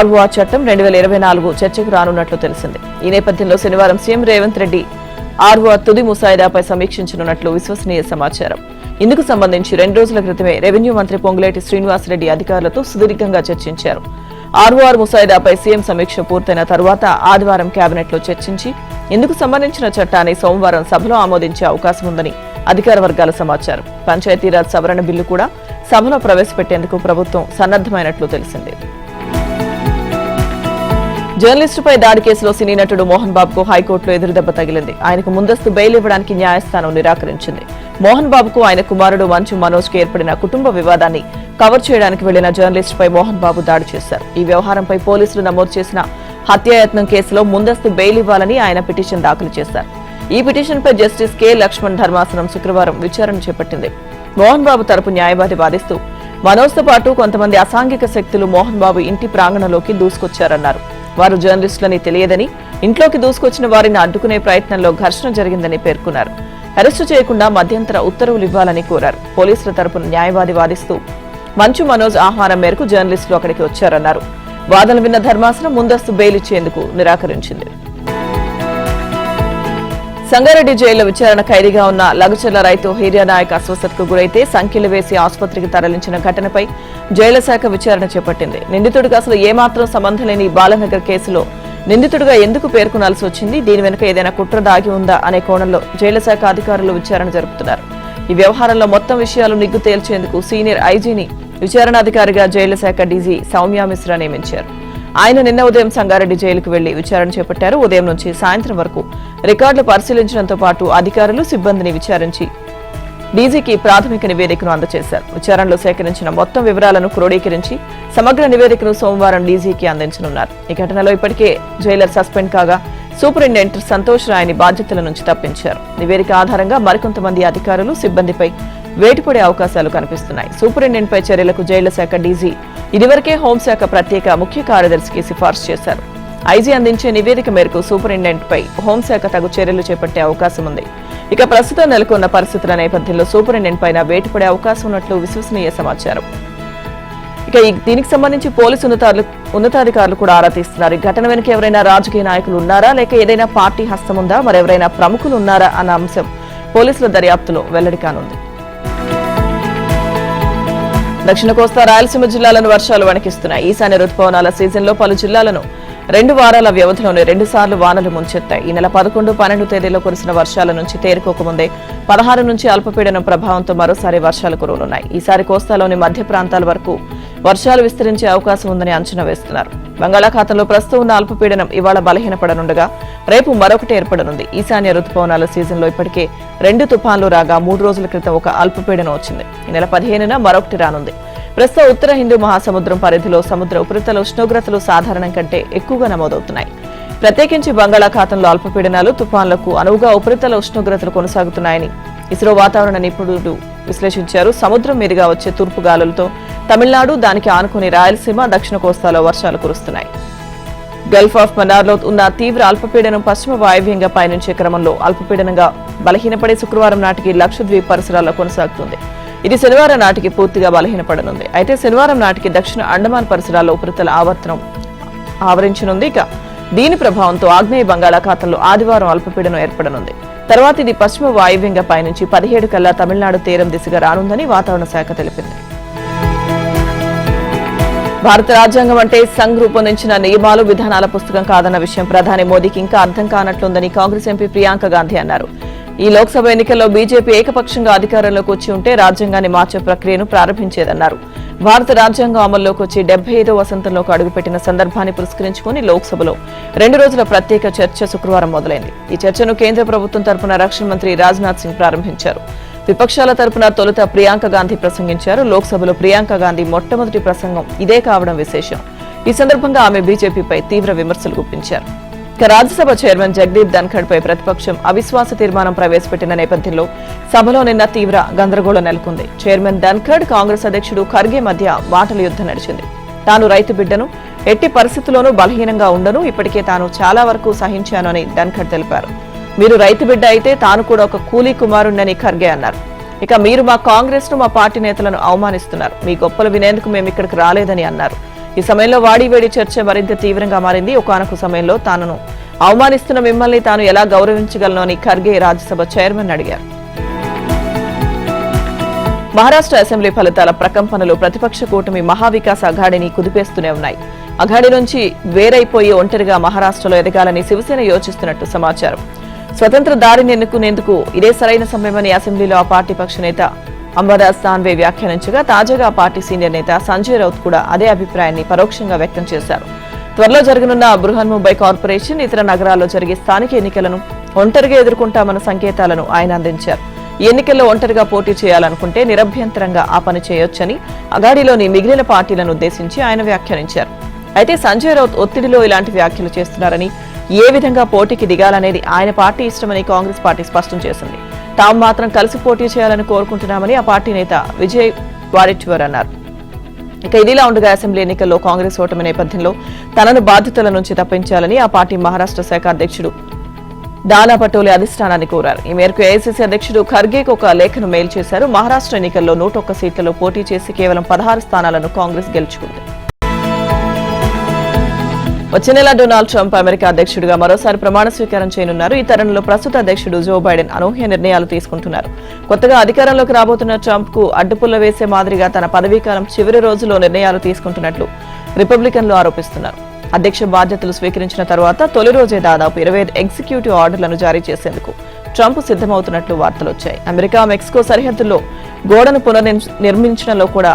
ROA చట్టం 2024 చర్చకు రానున్నట్లు తెలిసింది. ఈ నేపథ్యంలో శనివారం సీఎం రేవంత్ రెడ్డి ROA తుది ముసాయిదాపై సమీక్షించనున్నట్లు విశ్వసనీయ సమాచారం. ఇందుకు సంబంధించి 2 రోజుల క్రితమే రెవెన్యూ మంత్రి పొంగులేటి శ్రీనివాసరెడ్డి అధికారులతో సుదీర్ఘంగా చర్చించారు. ROR ముసాయిదాపై సీఎం సమీక్ష పూర్తయిన తరువాత ఆదివారం కేబినెట్లో చర్చించి ఇందుకు సంబంధించిన చట్టాన్ని సోమవారం సభలో ఆమోదించే అవకాశం ఉందని అధికార వర్గాల సమాచారం. పంచాయతీరాజ్ సవరణ బిల్లు కూడా సభలో ప్రవేశపెట్టేందుకు ప్రభుత్వం సన్నద్దమైనట్లు తెలిసింది. జర్నలిస్టుపై దాడి కేసులో సినీ నటుడు మోహన్ బాబుకు హైకోర్టులో ఎదురుదెబ్బ తగిలింది. ఆయనకు ముందస్తు బెయిల్ ఇవ్వడానికి న్యాయస్థానం నిరాకరించింది. మోహన్ బాబుకు ఆయన కుమారుడు మంచు మనోజ్ కు ఏర్పడిన కుటుంబ వివాదాన్ని కవర్ చేయడానికి వెళ్లిన జర్నలిస్టుపై మోహన్ బాబు దాడి చేశారు. ఈ వ్యవహారంపై పోలీసులు నమోదు చేసిన హత్యాయత్నం కేసులో ముందస్తు బెయిల్ ఇవ్వాలని ఆయన పిటిషన్ దాఖలు చేశారు. ఈ పిటిషన్పై జస్టిస్ K. లక్ష్మణ్ ధర్మాసనం శుక్రవారం విచారణ చేపట్టింది. మోహన్ బాబు తరపు న్యాయవాది వాదిస్తూ మనోజ్తో పాటు కొంతమంది అసాంఘిక శక్తులు మోహన్ బాబు ఇంటి ప్రాంగణంలోకి దూసుకొచ్చారన్నారు. వారు జర్నలిస్టులని తెలియదని, ఇంట్లోకి దూసుకొచ్చిన వారిని అడ్డుకునే ప్రయత్నంలో ఘర్షణ జరిగిందని పేర్కొన్నారు. అరెస్టు చేయకుండా మధ్యంతర ఉత్తర్వులు ఇవ్వాలని కోరారు. పోలీసుల తరపున న్యాయవాది వాదిస్తూ మంచు మనోజ్ ఆహ్వానం మేరకు జర్నలిస్టులు అక్కడికి వచ్చారన్నారు. వాదనలు విన్న ధర్మాసనం ముందస్తు బెయిల్ ఇచ్చేందుకు నిరాకరించింది. సంగారెడ్డి జైల్లో విచారణ ఖైదీగా ఉన్న లగచర్ల రైతు హీర్యానాయక్ అస్వస్థతకు గురైతే సంఖ్యలు వేసి ఆసుపత్రికి తరలించిన ఘటనపై జైళ్ల శాఖ విచారణ చేపట్టింది. నిందితుడికి అసలు ఏమాత్రం సంబంధం లేని బాలనగర్ కేసులో నిందితుడిగా ఎందుకు పేర్కొనాల్సి వచ్చింది, దీని వెనుక ఏదైనా కుట్ర దాగి ఉందా అనే కోణంలో జైళ్ల శాఖ అధికారులు విచారణ జరుపుతున్నారు. ఈ వ్యవహారంలో మొత్తం విషయాలు నిగ్గు తేల్చేందుకు సీనియర్ ఐజీని విచారణాధికారిగా జైళ్ల శాఖ డీజీ సౌమ్య మిశ్రా నియమించారు. ఆయన నిన్న ఉదయం సంగారెడ్డి జైలుకు వెళ్లి విచారణ చేపట్టారు. ఉదయం నుంచి సాయంత్రం వరకు రికార్డులు పరిశీలించడంతో పాటు అధికారులు, సిబ్బందిని విచారించి డీజీకి ప్రాథమిక నివేదికను అందజేశారు. విచారణలో సేకరించిన మొత్తం వివరాలను క్రోడీకరించి సమగ్ర నివేదికను సోమవారం డీజీకి అందించనున్నారు. ఈ ఘటనలో ఇప్పటికే జైలర్ సస్పెండ్ కాగా సూపరింటెండెంట్ సంతోష్ రాయ్ని బాధ్యతల నుంచి తప్పించారు. నివేదిక ఆధారంగా మరికొంతమంది అధికారులు, సిబ్బందిపై వేటుపడే అవకాశాలు కనిపిస్తున్నాయి. సూపరింటెండెంట్ పై చర్యలకు జైళ్ల శాఖ డీజీ ఇదివరకే హోంశాఖ ప్రత్యేక ముఖ్య కార్యదర్శికి సిఫార్సు చేశారు. ఐజీ అందించే నివేదిక మేరకు సూపరింటెండెంట్ పై హోంశాఖ తగు చర్యలు చేపట్టే అవకాశం ఉంది. ఇక ప్రస్తుతం నెలకొన్న పరిస్థితుల నేపథ్యంలో సూపరింటెండెంట్ పైన వేటుపడే అవకాశం ఉన్నట్లు విశ్వసనీయ సమాచారం. ఇక దీనికి సంబంధించి పోలీసు ఉన్నతాధికారులు కూడా ఆరా తీస్తున్నారు. ఈ ఘటన వెనుక ఎవరైనా రాజకీయ నాయకులు ఉన్నారా, లేక ఏదైనా పార్టీ హస్తం ఉందా, మరెవరైనా ప్రముఖులు ఉన్నారా అన్న అంశం పోలీసుల దర్యాప్తులో వెల్లడి కానుంది. దక్షిణ కోస్తా రాయలసీమ జిల్లాలను వర్షాలు వణికిస్తున్నాయి. ఈశాన్య రుతుపవనాల సీజన్లో పలు జిల్లాలను 2 వారాల వ్యవధిలోనే 2 సార్లు వానలు ముంచెత్తాయి. ఈ నెల 11, 12 తేదీలో కురిసిన వర్షాల నుంచి తేరుకోకముందే 16 నుంచి అల్పపీడనం ప్రభావంతో మరోసారి వర్షాలు కురవనున్నాయి. ఈసారి కోస్తాలోని మధ్య ప్రాంతాల వరకు వర్షాలు విస్తరించే అవకాశం ఉందని అంచనా వేస్తున్నారు. బంగాళాఖాతంలో ప్రస్తుతం ఉన్న అల్పపీడనం ఇవాళ బలహీనపడనుండగా రేపు మరొకటి ఏర్పడనుంది. ఈశాన్య రుతుపవనాల సీజన్లో ఇప్పటికే 2 తుఫాన్లు రాగా 3 రోజుల క్రితం ఒక అల్పపీడనం వచ్చింది. ఈ నెల 15న మరొకటి రానుంది. ప్రస్తుతం ఉత్తర హిందూ మహాసముద్రం పరిధిలో సముద్ర ఉపరితల ఉష్ణోగ్రతలు సాధారణం కంటే ఎక్కువగా నమోదవుతున్నాయి. ప్రత్యేకించి బంగాళాఖాతంలో అల్పపీడనాలు, తుఫాన్లకు అనువుగా ఉపరితల ఉష్ణోగ్రతలు కొనసాగుతున్నాయని ఇస్రో వాతావరణ నిపుణులు విశ్లేషించారు. సముద్రం మీదుగా వచ్చే తూర్పు గాలులతో తమిళనాడు, దానికి ఆనుకుని రాయలసీమ, దక్షిణ కోస్తాలో వర్షాలు కురుస్తున్నాయి. గల్ఫ్ ఆఫ్ మన్నార్లో ఉన్న తీవ్ర అల్పపీడనం పశ్చిమ వాయవ్యంగా పయనించే క్రమంలో అల్పపీడనంగా బలహీనపడే శుక్రవారం నాటికి లక్షద్వీప్ పరిసరాల్లో కొనసాగుతుంది. ఇది శనివారం నాటికి పూర్తిగా బలహీనపడనుంది. అయితే శనివారం నాటికి దక్షిణ అండమాన్ పరిసరాల్లో ఉపరితల ఆవర్తనం ఆవరించనుంది. ఇక దీని ప్రభావంతో ఆగ్నేయ బంగాళాఖాతంలో ఆదివారం అల్పపీడనం ఏర్పడనుంది. తర్వాత ఇది పశ్చిమ వాయువ్యంగా పయనించి 17 కల్లా తమిళనాడు తీరం దిశగా రానుందని వాతావరణ శాఖ తెలిపింది. భారత రాజ్యాంగం అంటే సంఘ్ రూపొందించిన నియమాలు విధానాల పుస్తకం కాదన్న విషయం ప్రధాని మోదీకి ఇంకా అర్థం కానట్లుందని కాంగ్రెస్ ఎంపీ ప్రియాంక గాంధీ అన్నారు. ఈ లోక్సభ ఎన్నికల్లో బీజేపీ ఏకపక్షంగా అధికారంలోకి వచ్చి ఉంటే రాజ్యాంగాన్ని మార్చే ప్రక్రియను ప్రారంభించేదన్నారు. భారత రాజ్యాంగం అమల్లోకి వచ్చి 75వ వసంతంలోకి అడుగుపెట్టిన సందర్భాన్ని పురస్కరించుకుని లోక్సభలో 2 రోజుల ప్రత్యేక చర్చ శుక్రవారం మొదలైంది. ఈ చర్చను కేంద్ర ప్రభుత్వం తరపున రక్షణ మంత్రి రాజ్నాథ్ సింగ్ ప్రారంభించారు. విపక్షాల తరపున తొలుత ప్రియాంక గాంధీ ప్రసంగించారు. లోక్సభలో ప్రియాంక గాంధీ మొట్టమొదటి ప్రసంగం ఇదే కావడం విశేషం. ఈ సందర్భంగా ఆమె బీజేపీపై తీవ్ర విమర్శలు గుప్పించారు. ఇక రాజ్యసభ చైర్మన్ జగదీప్ ధన్ఖడ్ పై ప్రతిపక్షం అవిశ్వాస తీర్మానం ప్రవేశపెట్టిన నేపథ్యంలో సభలో నిన్న తీవ్ర గందరగోళం నెలకొంది. చైర్మన్ ధన్ఖడ్, కాంగ్రెస్ అధ్యక్షుడు ఖర్గే మధ్య మాటల యుద్ధం నడిచింది. తాను రైతు బిడ్డను, ఎట్టి పరిస్థితుల్లోనూ బలహీనంగా ఉండను, ఇప్పటికే తాను చాలా వరకు సహించాను అని ధన్ఖడ్ తెలిపారు. మీరు రైతు బిడ్డ అయితే తాను కూడా ఒక కూలీ కుమారుణ్ణని ఖర్గే అన్నారు. ఇక మీరు మా కాంగ్రెస్ ను, మా పార్టీ నేతలను అవమానిస్తున్నారు. మీ గొప్పలు వినేందుకు మేము ఇక్కడికి రాలేదని అన్నారు. ఈ సమయంలో వాడివేడి చర్చ మరింత తీవ్రంగా మారింది. ఒకానొక సమయంలో తాను అవమానిస్తున్న మిమ్మల్ని తాను ఎలా గౌరవించగలను అని ఖర్గే రాజ్యసభ చైర్మన్ అడిగారు. మహారాష్ట్ర అసెంబ్లీ ఫలితాల ప్రకంపనలు ప్రతిపక్ష కూటమి మహావికాస్ అఘాడీని కుదిపేస్తూనే ఉన్నాయి. అఘాడీ నుంచి వేరైపోయి ఒంటరిగా మహారాష్ట్రలో ఎదగాలని శివసేన యోచిస్తున్నట్టు సమాచారం. స్వతంత్ర దారిని ఎన్నుకునేందుకు ఇదే సరైన సమయమని అసెంబ్లీలో ఆ పార్టీ పక్ష నేత అంబదాస్ దాన్వే వ్యాఖ్యానించగా తాజాగా ఆ పార్టీ సీనియర్ నేత సంజయ్ రౌత్ కూడా అదే అభిప్రాయాన్ని పరోక్షంగా వ్యక్తం చేశారు. త్వరలో జరగనున్న బృహన్ ముంబై కార్పొరేషన్, ఇతర నగరాల్లో జరిగే స్థానిక ఎన్నికలను ఒంటరిగా ఎదుర్కొంటామన్న సంకేతాలను ఆయన అందించారు. ఈ ఎన్నికల్లో ఒంటరిగా పోటీ చేయాలనుకుంటే నిరభ్యంతరంగా ఆ పని చేయొచ్చని అఘాడీలోని మిగిలిన పార్టీలను ఉద్దేశించి ఆయన వ్యాఖ్యానించారు. అయితే సంజయ్ రౌత్ ఒత్తిడిలో ఇలాంటి వ్యాఖ్యలు చేస్తున్నారని, ఏ విధంగా పోటీకి దిగాలనేది ఆయన పార్టీ ఇష్టమని కాంగ్రెస్ పార్టీ స్పష్టం చేసింది. తాము మాత్రం కలిసి పోటీ చేయాలని కోరుకుంటున్నామని ఆ పార్టీ నేత విజయ్ వారెట్వర్ అన్నారు. ఇక ఇదిలా ఉండగా అసెంబ్లీ ఎన్నికల్లో కాంగ్రెస్ ఓటమి నేపథ్యంలో తనను బాధ్యతల నుంచి తప్పించాలని ఆ పార్టీ మహారాష్ట్ర శాఖ అధ్యక్షుడు దానా పటోలే అధిష్టానాన్ని కోరారు. ఈ మేరకు ఏఐసీసీ అధ్యక్షుడు ఖర్గేకు ఒక లేఖను మెయిల్ చేశారు. మహారాష్ట్ర ఎన్నికల్లో 101 సీట్లలో పోటీ చేసి కేవలం 16 స్థానాలను కాంగ్రెస్ గెలుచుకుంది. వచ్చే నెల డొనాల్డ్ ట్రంప్ అమెరికా అధ్యక్షుడిగా మరోసారి ప్రమాణ స్వీకారం చేయనున్నారు. ఈ తరుణంలో ప్రస్తుత అధ్యక్షుడు జో బైడెన్ అనూహ్య నిర్ణయాలు తీసుకుంటున్నారు. కొత్తగా అధికారంలోకి రాబోతున్న ట్రంప్ కు అడ్డుపుల్ల వేసే మాదిరిగా తన పదవీకాలం చివరి రోజులో నిర్ణయాలు తీసుకుంటున్నట్లు రిపబ్లికన్లు ఆరోపిస్తున్నారు. అధ్యక్ష బాధ్యతలు స్వీకరించిన తర్వాత తొలి రోజే దాదాపు 25 ఎగ్జిక్యూటివ్ ఆర్డర్లను జారీ చేసేందుకు ట్రంప్ సిద్ధమవుతున్నట్లు వార్తలొచ్చాయి. అమెరికా మెక్సికో సరిహద్దుల్లో గోడను పునర్నిర్మించడంలో కూడా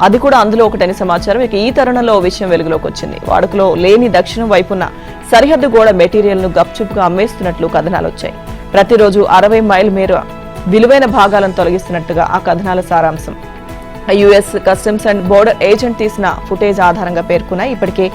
అది కూడా అందులో ఒకటని సమాచారం. ఇక ఈ తరుణంలో ఓ విషయం వెలుగులోకి వచ్చింది. వాడుకలో లేని దక్షిణం వైపున్న సరిహద్దు గోడ మెటీరియల్ ను గప్చుప్గా అమ్మేస్తున్నట్లు కథనాలు వచ్చాయి. ప్రతిరోజు 60 మైల్ మేర విలువైన భాగాలను తొలగిస్తున్నట్టుగా ఆ కథనాల సారాంశం. US customs and border agent తీసిన ఫుటేజ్ ఆధారంగా పేర్కొన్నాయి. ఇప్పటికే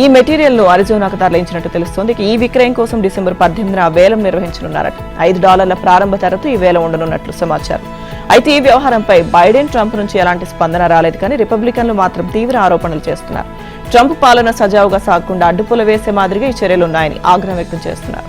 ఈ మెటీరియల్ ను అరిజోనాకు తరలించినట్టు తెలుస్తోంది. ఈ విక్రయం కోసం డిసెంబర్ 18న వేలం నిర్వహించనున్నారట. $5 ప్రారంభ ధరతో ఈ వేలం ఉండనున్నట్లు సమాచారం. అయితే ఈ వ్యవహారంపై బైడెన్, ట్రంప్ నుంచి ఎలాంటి స్పందన రాలేదు. కానీ రిపబ్లికన్లు మాత్రం తీవ్ర ఆరోపణలు చేస్తున్నారు. ట్రంప్ పాలన సజావుగా సాగకుండా అడ్డుపుల వేసే మాదిరిగా ఈ చర్యలున్నాయని ఆగ్రహం వ్యక్తం చేస్తున్నారు.